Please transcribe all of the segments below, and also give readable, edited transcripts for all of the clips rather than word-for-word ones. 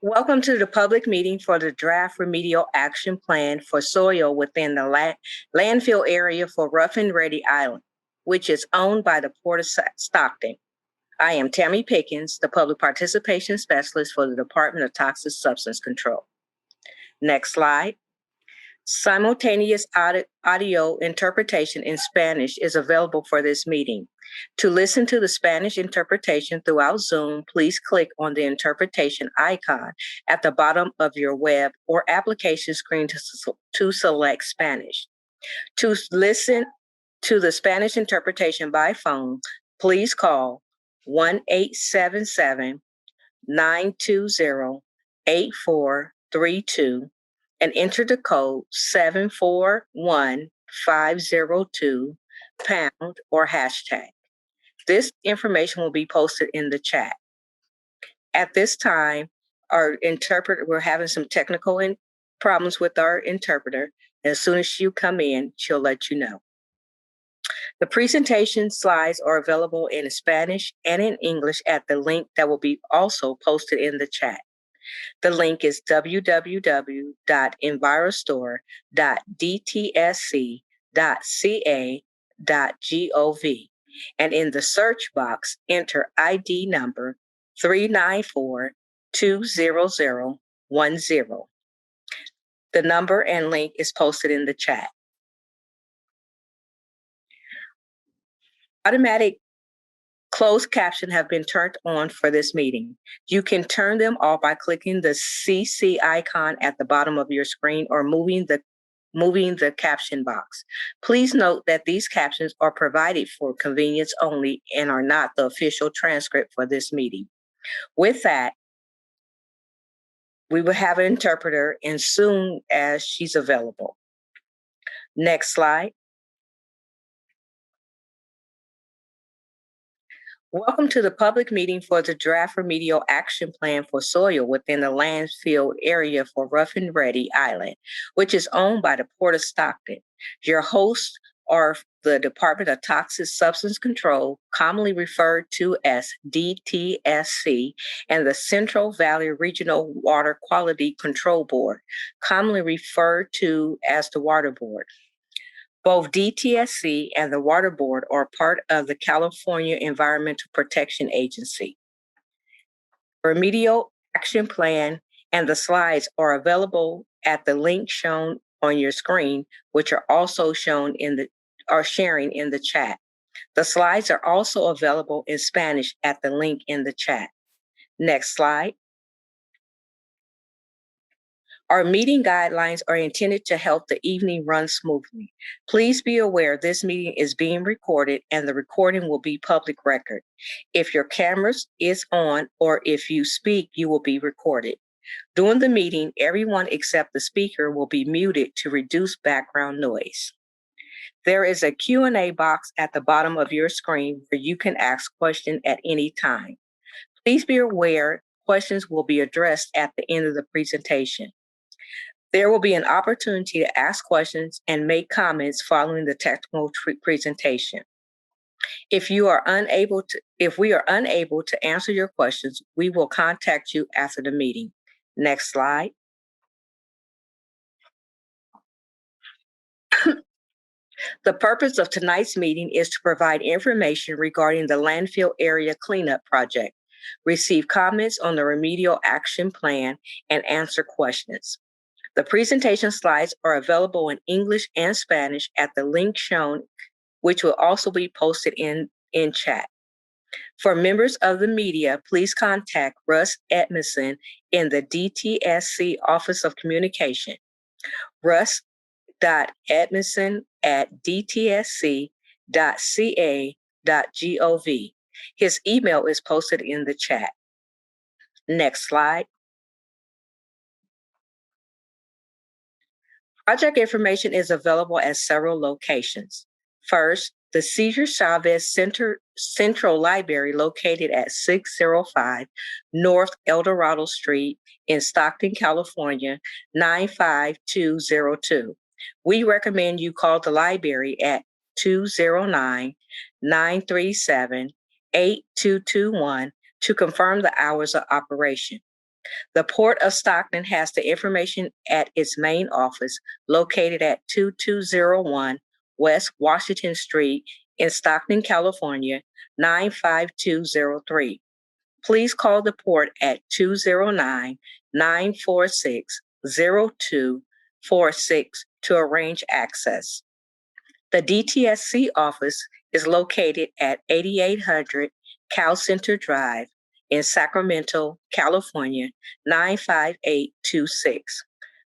Welcome to the public meeting for the draft remedial action plan for soil within the landfill area for Rough and Ready Island, which is owned by the Port of Stockton. I am Tammy Pickens, the public participation specialist for the Department of Toxic Substance Control. Next slide. Simultaneous audio interpretation in Spanish is available for this meeting. To listen to the Spanish interpretation throughout Zoom, please click on the interpretation icon at the bottom of your web or application screen to select Spanish. To listen to the Spanish interpretation by phone, please call 1-877-920-8432 and enter the code 741502 pound or hashtag. This information will be posted in the chat. At this time, our interpreter, we're having some technical problems with our interpreter. As soon as you come in, she'll let you know. The presentation slides are available in Spanish and in English at the link that will be also posted in the chat. The link is www.envirostore.dtsc.ca.gov. And in the search box, enter ID number 394-20010. The number and link is posted in the chat. Automatic closed caption have been turned on for this meeting. You can turn them off by clicking the CC icon at the bottom of your screen or moving the caption box. Please note that these captions are provided for convenience only and are not the official transcript for this meeting. With that, we will have an interpreter as soon as she's available. Next slide. Welcome to the public meeting for the draft remedial action plan for soil within the landfill area for Rough and Ready Island, which is owned by the Port of Stockton. Your hosts are the Department of Toxic Substance Control, commonly referred to as DTSC, and the Central Valley Regional Water Quality Control Board, commonly referred to as the Water Board. Both DTSC and the Water Board are part of the California Environmental Protection Agency. Remedial action plan and the slides are available at the link shown on your screen, which are also sharing in the chat. The slides are also available in Spanish at the link in the chat. Next slide. Our meeting guidelines are intended to help the evening run smoothly. Please be aware this meeting is being recorded and the recording will be public record. If your camera is on or if you speak, you will be recorded. During the meeting, everyone except the speaker will be muted to reduce background noise. There is a Q&A box at the bottom of your screen where you can ask questions at any time. Please be aware questions will be addressed at the end of the presentation. There will be an opportunity to ask questions and make comments following the technical presentation. If we are unable to answer your questions, we will contact you after the meeting. Next slide. The purpose of tonight's meeting is to provide information regarding the landfill area cleanup project, receive comments on the remedial action plan, and answer questions. The presentation slides are available in English and Spanish at the link shown, which will also be posted in chat. For members of the media, please contact Russ Edmondson in the DTSC Office of Communication. Russ.Edmondson@dtsc.ca.gov. His email is posted in the chat. Next slide. Project information is available at several locations. First, the Cesar Chavez Central Library located at 605 North Eldorado Street in Stockton, California, 95202. We recommend you call the library at 209-937-8221 to confirm the hours of operation. The Port of Stockton has the information at its main office located at 2201 West Washington Street in Stockton, California, 95203. Please call the port at 209-946-0246 to arrange access. The DTSC office is located at 8800 Cal Center Drive in Sacramento, California, 95826.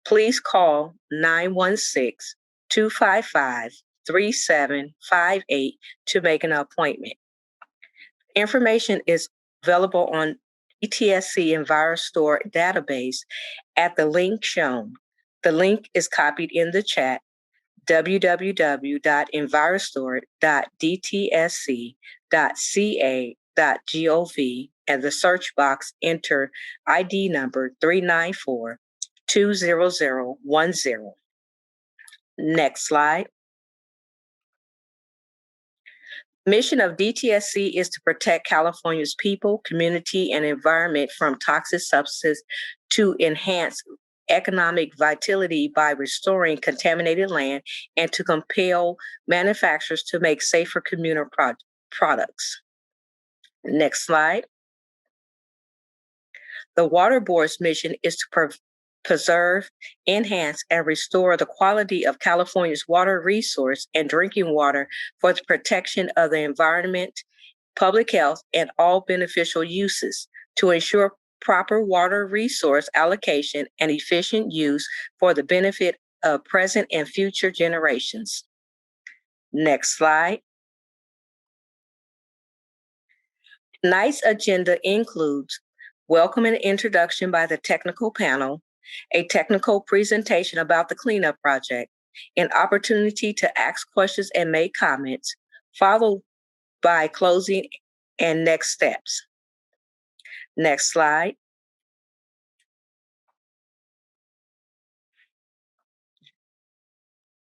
Please call 916-255-3758 to make an appointment. Information is available on DTSC EnviroStore database at the link shown. The link is copied in the chat: www.envirostore.dtsc.ca.gov, and the search box enter ID number 394-20010. Next slide. Mission of DTSC is to protect California's people, community, and environment from toxic substances, to enhance economic vitality by restoring contaminated land, and to compel manufacturers to make safer communal products. Next slide. The Water Board's mission is to preserve, enhance, and restore the quality of California's water resource and drinking water for the protection of the environment, public health, and all beneficial uses, to ensure proper water resource allocation and efficient use for the benefit of present and future generations. Next slide. Tonight's agenda includes welcome and introduction by the technical panel, a technical presentation about the cleanup project, an opportunity to ask questions and make comments, followed by closing and next steps. Next slide.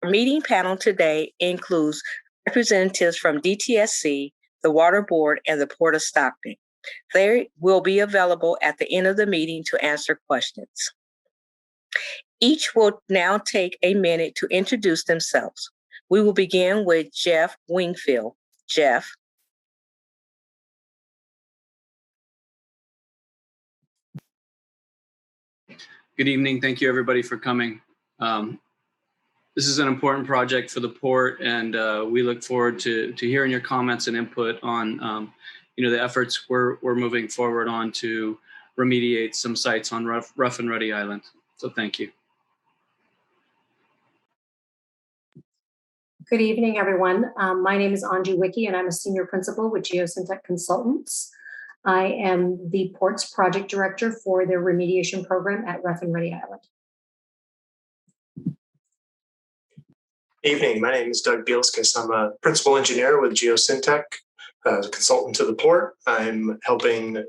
Our meeting panel today includes representatives from DTSC, the Water Board, and the Port of Stockton. They will be available at the end of the meeting to answer questions. Each will now take a minute to introduce themselves. We will begin with Jeff Wingfield. Jeff. Good evening. Thank you, everybody, for coming. This is an important project for the port, and we look forward to hearing your comments and input on the efforts we're moving forward on to remediate some sites on Rough and Ready Island. So thank you. Good evening, everyone. My name is Anji Wicki, and I'm a senior principal with Geosyntec Consultants. I am the Ports Project Director for the remediation program at Rough and Ready Island. Evening, my name is Doug Bielskis. I'm a principal engineer with Geosyntec, as a consultant to the port. I'm helping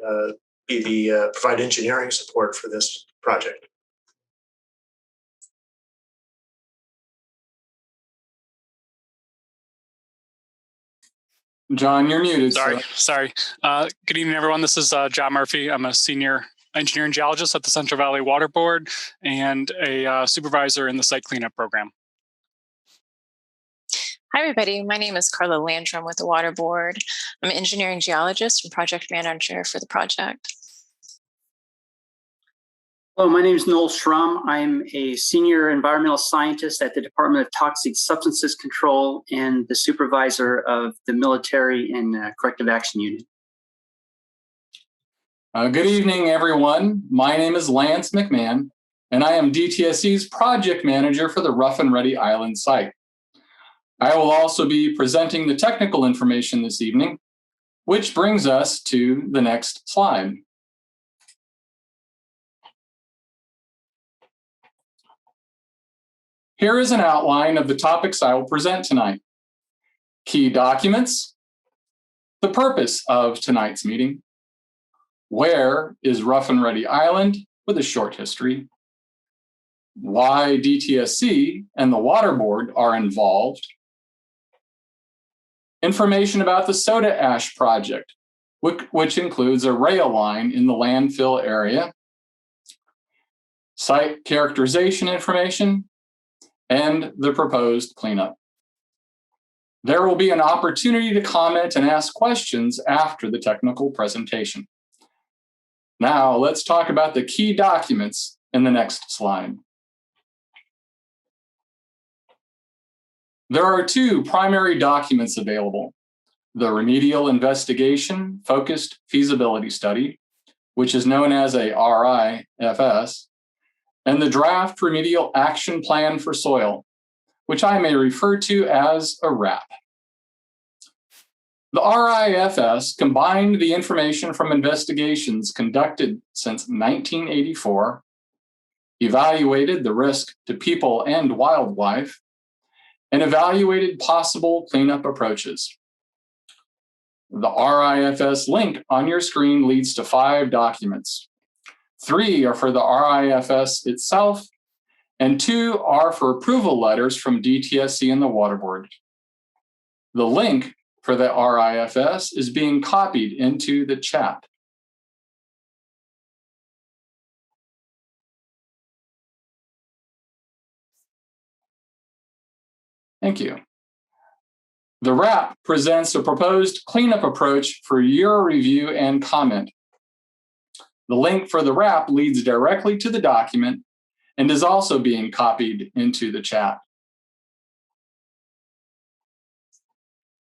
provide engineering support for this project. John, you're muted. Sorry. Good evening, everyone. This is John Murphy. I'm a senior engineering geologist at the Central Valley Water Board and a supervisor in the site cleanup program. Hi, everybody. My name is Carla Landrum with the Water Board. I'm an engineering geologist and project manager for the project. Hello, my name is Noel Schrum. I'm a senior environmental scientist at the Department of Toxic Substances Control and the supervisor of the Military and Corrective Action Unit. Good evening, everyone. My name is Lance McMahon, and I am DTSC's project manager for the Rough and Ready Island site. I will also be presenting the technical information this evening, which brings us to the next slide. Here is an outline of the topics I will present tonight. Key documents, the purpose of tonight's meeting, where is Rough and Ready Island with a short history, why DTSC and the Water Board are involved, information about the soda ash project, which includes a rail line in the landfill area, site characterization information, and the proposed cleanup. There will be an opportunity to comment and ask questions after the technical presentation. Now, let's talk about the key documents in the next slide. There are two primary documents available: the Remedial Investigation Focused Feasibility Study, which is known as a RIFS, and the Draft Remedial Action Plan for Soil, which I may refer to as a RAP. The RIFS combined the information from investigations conducted since 1984, evaluated the risk to people and wildlife, and evaluated possible cleanup approaches. The RIFS link on your screen leads to 5 documents. 3 are for the RIFS itself, and 2 are for approval letters from DTSC and the Water Board. The link for the RIFS is being copied into the chat. Thank you. The RAP presents a proposed cleanup approach for your review and comment. The link for the RAP leads directly to the document and is also being copied into the chat.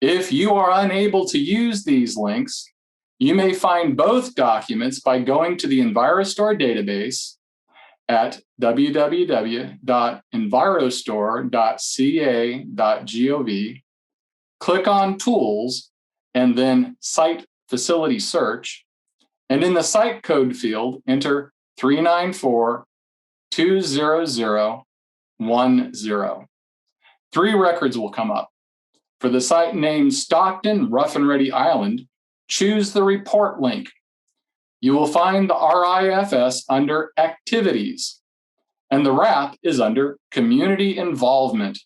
If you are unable to use these links, you may find both documents by going to the EnviroStore database at www.envirostore.ca.gov, click on Tools, and then Site Facility Search, and in the site code field, enter 394-20010. 3 records will come up. For the site named Stockton, Rough and Ready Island, choose the report link. You will find the RIFS under Activities, and the RAP is under Community Involvement.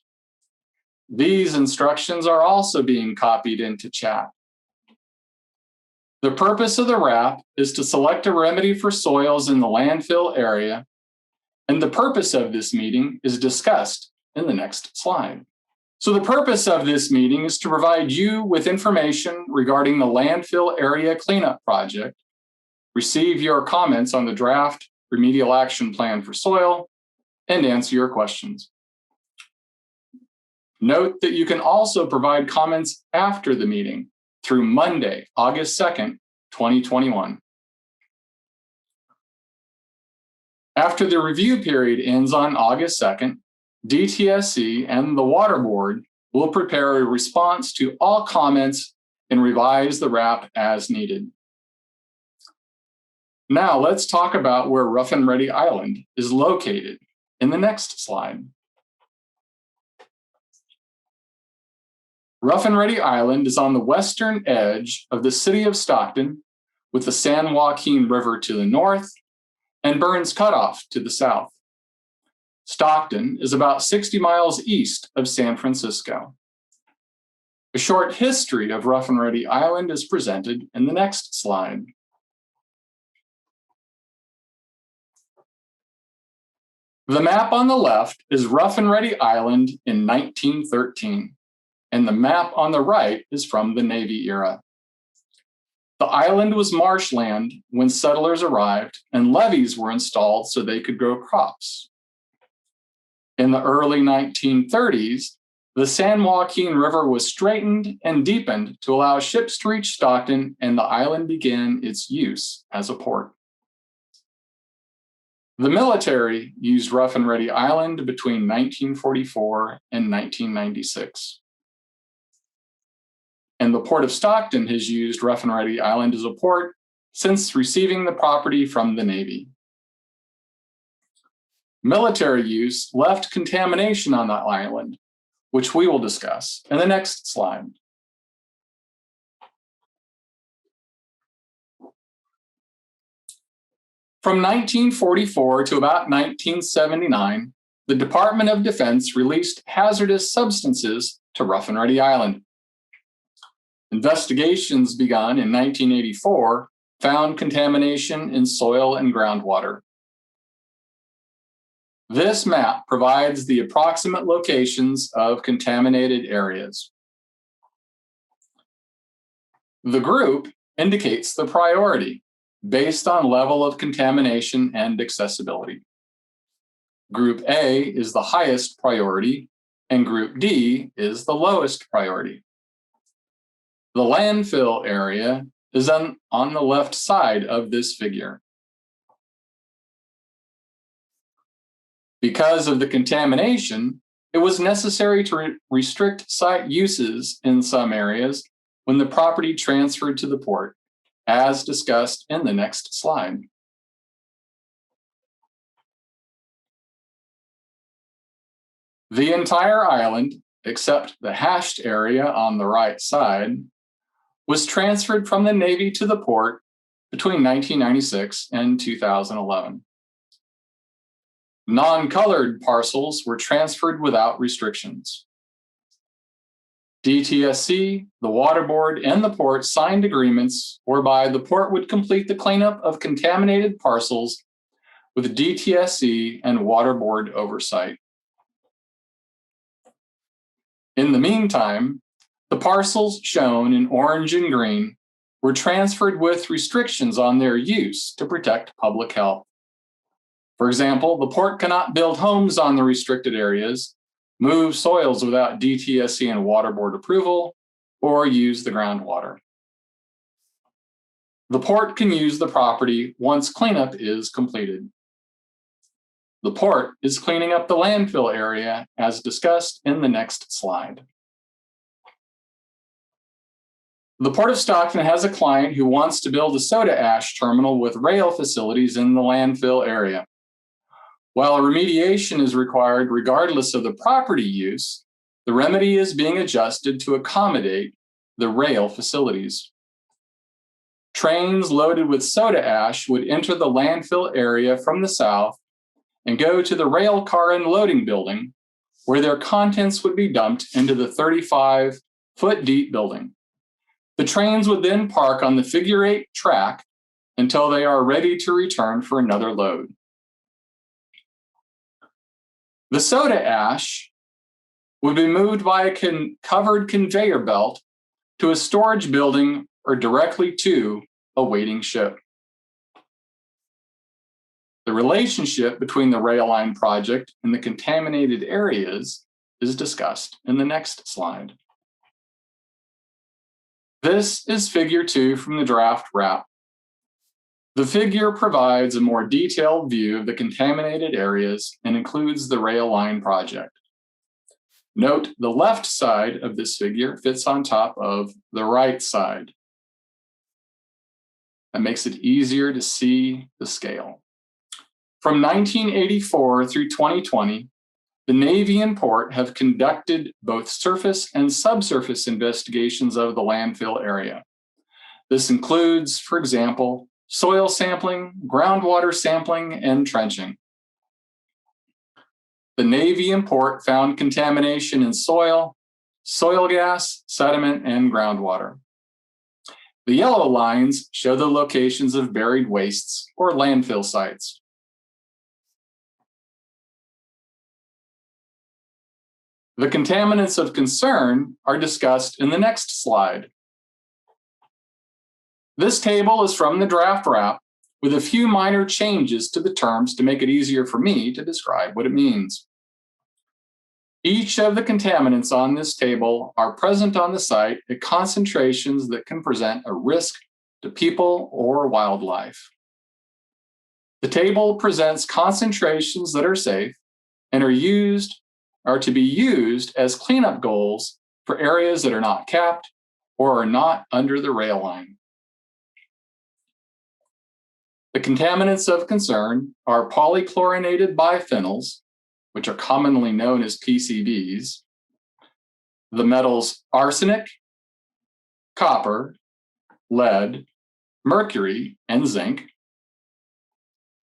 These instructions are also being copied into chat. The purpose of the RAP is to select a remedy for soils in the landfill area, and the purpose of this meeting is discussed in the next slide. So the purpose of this meeting is to provide you with information regarding the landfill area cleanup project, receive your comments on the draft remedial action plan for soil, and answer your questions. Note that you can also provide comments after the meeting through Monday, August 2nd, 2021. After the review period ends on August 2nd, DTSC and the Water Board will prepare a response to all comments and revise the RAP as needed. Now let's talk about where Rough and Ready Island is located in the next slide. Rough and Ready Island is on the western edge of the city of Stockton, with the San Joaquin River to the north and Burns Cutoff to the south. Stockton is about 60 miles east of San Francisco. A short history of Rough and Ready Island is presented in the next slide. The map on the left is Rough and Ready Island in 1913, and the map on the right is from the Navy era. The island was marshland when settlers arrived, and levees were installed so they could grow crops. In the early 1930s, the San Joaquin River was straightened and deepened to allow ships to reach Stockton, and the island began its use as a port. The military used Rough and Ready Island between 1944 and 1996. And the Port of Stockton has used Rough and Ready Island as a port since receiving the property from the Navy. Military use left contamination on that island, which we will discuss in the next slide. From 1944 to about 1979, the Department of Defense released hazardous substances to Rough and Ready Island. Investigations begun in 1984 found contamination in soil and groundwater. This map provides the approximate locations of contaminated areas. The group indicates the priority based on level of contamination and accessibility. Group A is the highest priority, and Group D is the lowest priority. The landfill area is on the left side of this figure. Because of the contamination, it was necessary to restrict site uses in some areas when the property transferred to the port, as discussed in the next slide. The entire island, except the hashed area on the right side, was transferred from the Navy to the port between 1996 and 2011. Non-colored parcels were transferred without restrictions. DTSC, the Water Board, and the port signed agreements whereby the port would complete the cleanup of contaminated parcels with DTSC and Water Board oversight. In the meantime, the parcels shown in orange and green were transferred with restrictions on their use to protect public health. For example, the port cannot build homes on the restricted areas, move soils without DTSC and Water Board approval, or use the groundwater. The port can use the property once cleanup is completed. The port is cleaning up the landfill area as discussed in the next slide. The Port of Stockton has a client who wants to build a soda ash terminal with rail facilities in the landfill area. While a remediation is required regardless of the property use, the remedy is being adjusted to accommodate the rail facilities. Trains loaded with soda ash would enter the landfill area from the south and go to the rail car unloading building, where their contents would be dumped into the 35-foot deep building. The trains would then park on the figure-8 track until they are ready to return for another load. The soda ash would be moved by a covered conveyor belt to a storage building or directly to a waiting ship. The relationship between the rail line project and the contaminated areas is discussed in the next slide. This is figure 2 from the draft RAP. The figure provides a more detailed view of the contaminated areas and includes the rail line project. Note the left side of this figure fits on top of the right side. That makes it easier to see the scale. From 1984 through 2020, the Navy and Port have conducted both surface and subsurface investigations of the landfill area. This includes, for example, soil sampling, groundwater sampling, and trenching. The Navy and Port found contamination in soil, soil gas, sediment, and groundwater. The yellow lines show the locations of buried wastes or landfill sites. The contaminants of concern are discussed in the next slide. This table is from the draft RAP with a few minor changes to the terms to make it easier for me to describe what it means. Each of the contaminants on this table are present on the site at concentrations that can present a risk to people or wildlife. The table presents concentrations that are safe and are to be used as cleanup goals for areas that are not capped or are not under the rail line. The contaminants of concern are polychlorinated biphenyls, which are commonly known as PCBs, the metals arsenic, copper, lead, mercury, and zinc,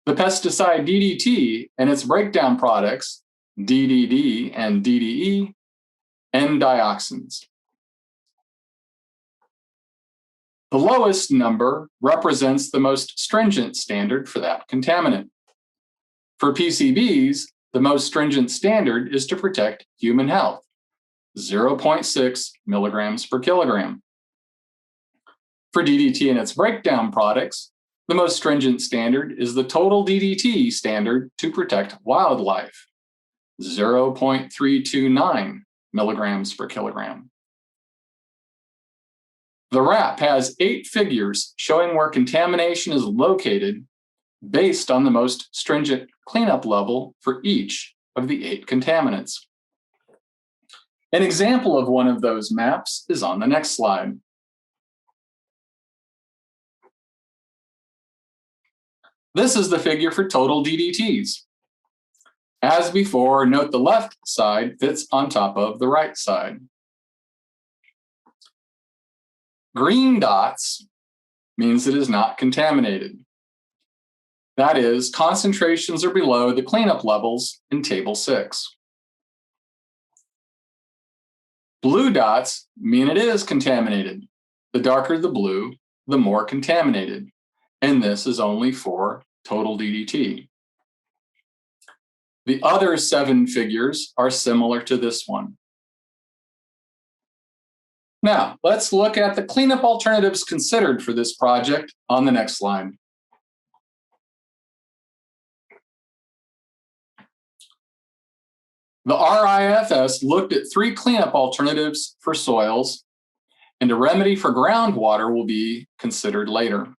the pesticide DDT and its breakdown products, DDD and DDE, and dioxins. The lowest number represents the most stringent standard for that contaminant. For PCBs, the most stringent standard is to protect human health, 0.6 milligrams per kilogram. For DDT and its breakdown products, the most stringent standard is the total DDT standard to protect wildlife, 0.329 milligrams per kilogram. The RAP has 8 figures showing where contamination is located based on the most stringent cleanup level for each of the 8 contaminants. An example of one of those maps is on the next slide. This is the figure for total DDTs. As before, note the left side fits on top of the right side. Green dots means it is not contaminated. That is, concentrations are below the cleanup levels in Table 6. Blue dots mean it is contaminated. The darker the blue, the more contaminated. And this is only for total DDT. The other 7 figures are similar to this one. Now, let's look at the cleanup alternatives considered for this project on the next slide. The RIFS looked at 3 cleanup alternatives for soils, and a remedy for groundwater will be considered later.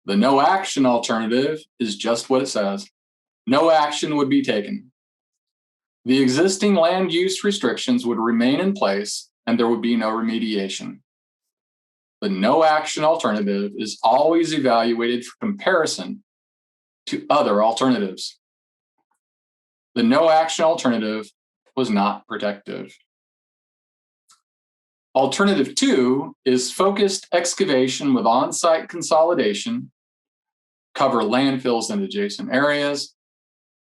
The no action alternative is just what it says. No action would be taken. The existing land use restrictions would remain in place and there would be no remediation. The no action alternative is always evaluated for comparison to other alternatives. The no action alternative was not protective. Alternative 2 is focused excavation with on-site consolidation, cover landfills in adjacent areas,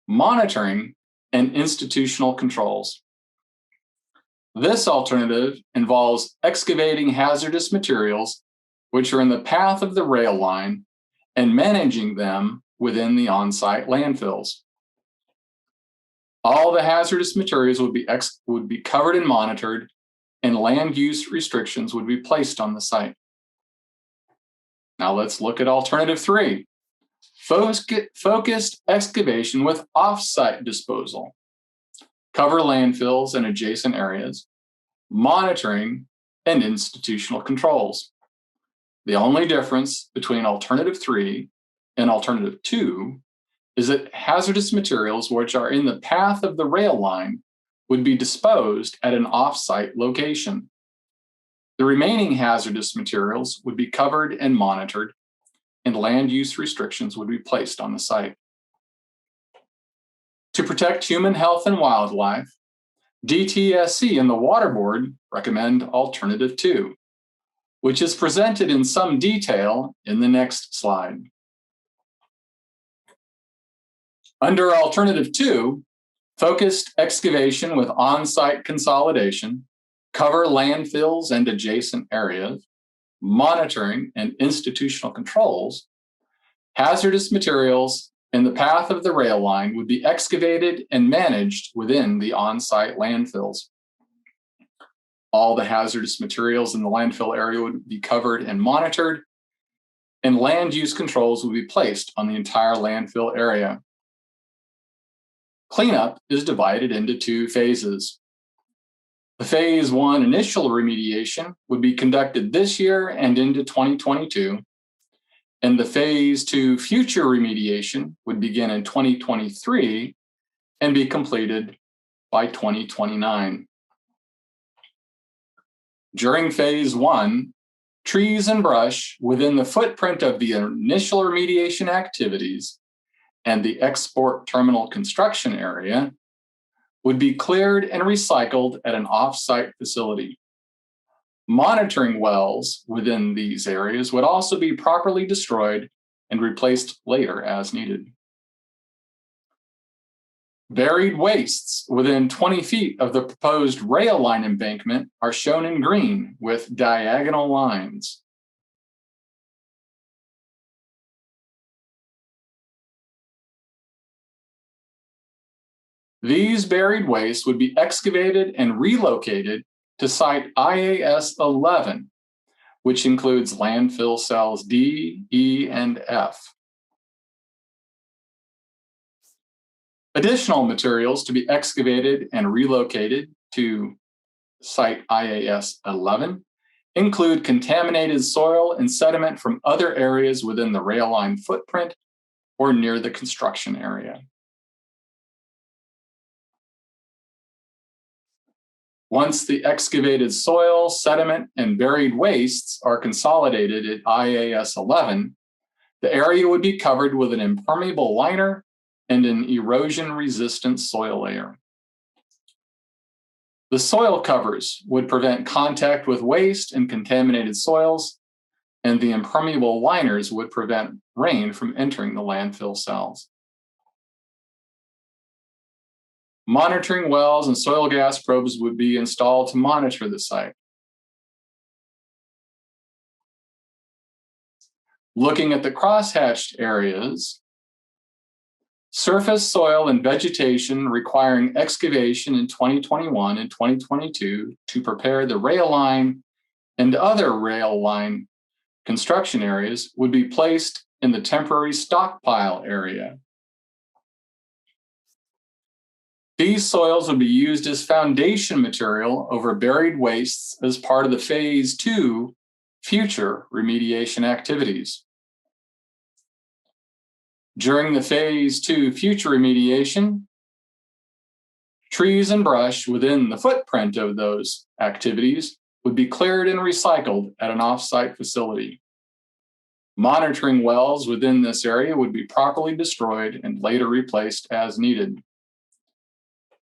monitoring, and institutional controls. This alternative involves excavating hazardous materials which are in the path of the rail line and managing them within the on-site landfills. All the hazardous materials would be covered and monitored, and land use restrictions would be placed on the site. Now let's look at alternative 3. Focused excavation with off-site disposal. Cover landfills and adjacent areas, monitoring, and institutional controls. The only difference between alternative 3 and alternative 2 is that hazardous materials which are in the path of the rail line would be disposed at an off-site location. The remaining hazardous materials would be covered and monitored, and land use restrictions would be placed on the site. To protect human health and wildlife, DTSC and the Water Board recommend alternative 2, which is presented in some detail in the next slide. Under alternative 2, focused excavation with on-site consolidation, cover landfills and adjacent areas, monitoring and institutional controls, hazardous materials in the path of the rail line would be excavated and managed within the on-site landfills. All the hazardous materials in the landfill area would be covered and monitored, and land use controls would be placed on the entire landfill area. Cleanup is divided into 2 phases. The phase 1 initial remediation would be conducted this year and into 2022, and the phase 2 future remediation would begin in 2023 and be completed by 2029. During phase 1, trees and brush within the footprint of the initial remediation activities and the export terminal construction area would be cleared and recycled at an off-site facility. Monitoring wells within these areas would also be properly destroyed and replaced later as needed. Buried wastes within 20 feet of the proposed rail line embankment are shown in green with diagonal lines. These buried wastes would be excavated and relocated to site IAS 11, which includes landfill cells D, E, and F. Additional materials to be excavated and relocated to site IAS 11 include contaminated soil and sediment from other areas within the rail line footprint or near the construction area. Once the excavated soil, sediment, and buried wastes are consolidated at IAS 11, the area would be covered with an impermeable liner and an erosion-resistant soil layer. The soil covers would prevent contact with waste and contaminated soils, and the impermeable liners would prevent rain from entering the landfill cells. Monitoring wells and soil gas probes would be installed to monitor the site. Looking at the crosshatched areas, surface soil and vegetation requiring excavation in 2021 and 2022 to prepare the rail line and other rail line construction areas would be placed in the temporary stockpile area. These soils would be used as foundation material over buried wastes as part of the Phase 2 future remediation activities. During the Phase 2 future remediation, trees and brush within the footprint of those activities would be cleared and recycled at an off-site facility. Monitoring wells within this area would be properly destroyed and later replaced as needed.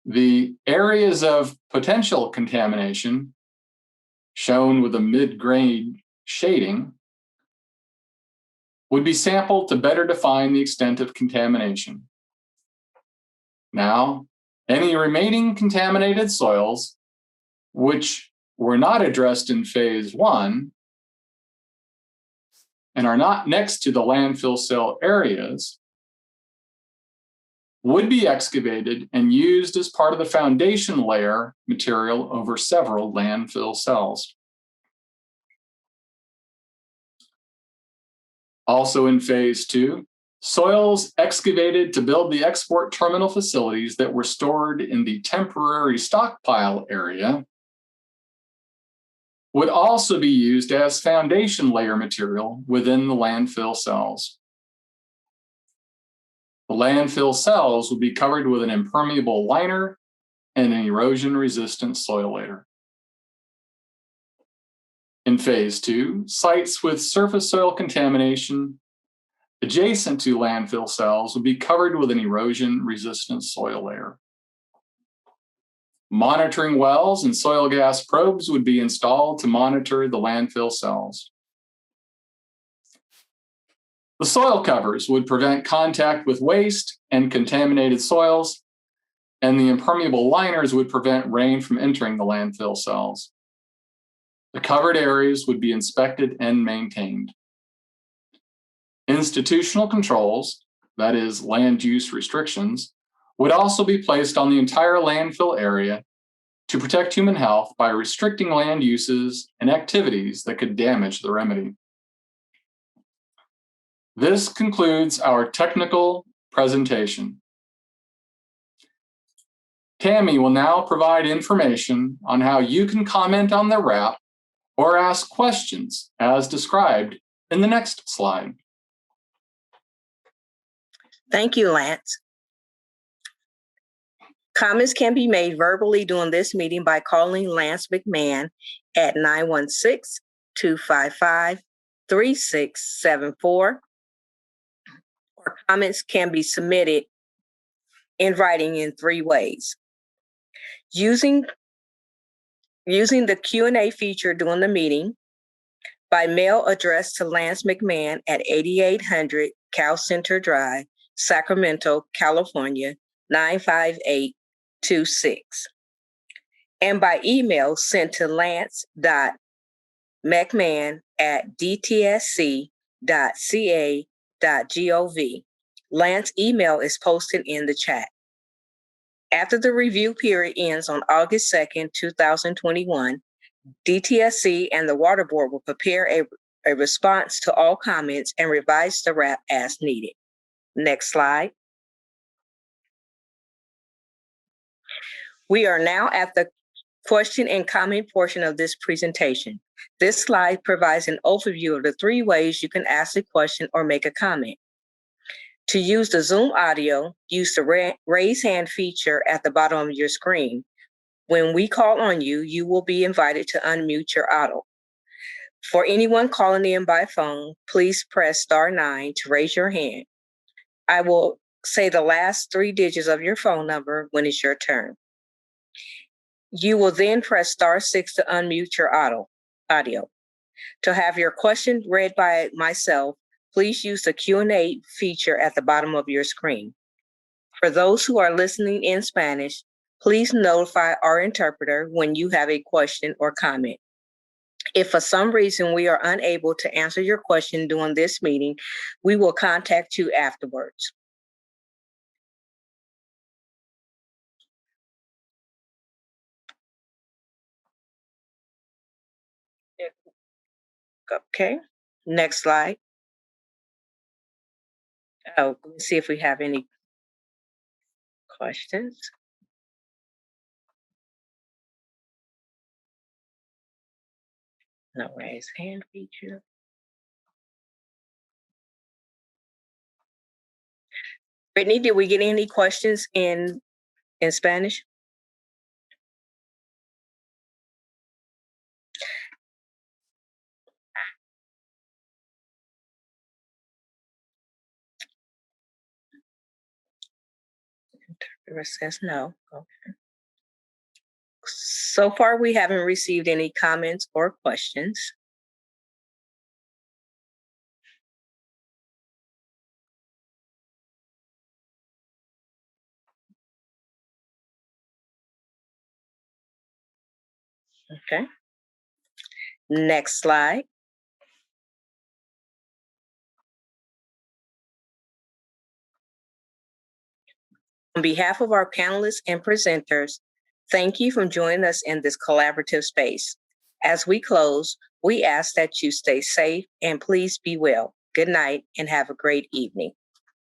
The areas of potential contamination, shown with a mid-grade shading, would be sampled to better define the extent of contamination. Now, any remaining contaminated soils, which were not addressed in Phase 1 and are not next to the landfill cell areas, would be excavated and used as part of the foundation layer material over several landfill cells. Also in Phase 2, soils excavated to build the export terminal facilities that were stored in the temporary stockpile area would also be used as foundation layer material within the landfill cells. The landfill cells will be covered with an impermeable liner and an erosion-resistant soil layer. In Phase 2, sites with surface soil contamination adjacent to landfill cells will be covered with an erosion-resistant soil layer. Monitoring wells and soil gas probes would be installed to monitor the landfill cells. The soil covers would prevent contact with waste and contaminated soils, and the impermeable liners would prevent rain from entering the landfill cells. The covered areas would be inspected and maintained. Institutional controls, that is, land use restrictions, would also be placed on the entire landfill area to protect human health by restricting land uses and activities that could damage the remedy. This concludes our technical presentation. Tammy will now provide information on how you can comment on the RAP or ask questions as described in the next slide. Thank you, Lance. Comments can be made verbally during this meeting by calling Lance McMahon at 916-255-3674. Or comments can be submitted in writing in 3 ways. Using the Q&A feature during the meeting, by mail addressed to Lance McMahon at 8800 Cal Center Drive, Sacramento, California, 95826. And by email sent to lance.mcmahon@dtsc.ca.gov. Lance's email is posted in the chat. After the review period ends on August 2nd, 2021, DTSC and the Water Board will prepare a response to all comments and revise the RAP as needed. Next slide. We are now at the question and comment portion of this presentation. This slide provides an overview of the 3 ways you can ask a question or make a comment. To use the Zoom audio, use the raise hand feature at the bottom of your screen. When we call on you, you will be invited to unmute your audio. For anyone calling in by phone, please press *9 to raise your hand. I will say the last 3 digits of your phone number when it's your turn. You will then press *6 to unmute your audio. To have your question read by myself, please use the Q&A feature at the bottom of your screen. For those who are listening in Spanish, please notify our interpreter when you have a question or comment. If for some reason we are unable to answer your question during this meeting, we will contact you afterwards. Okay, next slide. Oh, let me see if we have any questions. No raise hand feature. Brittany, did we get any questions in Spanish? Interpreter says no. Okay. So far, we haven't received any comments or questions. Okay. Next slide. On behalf of our panelists and presenters, thank you for joining us in this collaborative space. As we close, we ask that you stay safe and please be well. Good night and have a great evening.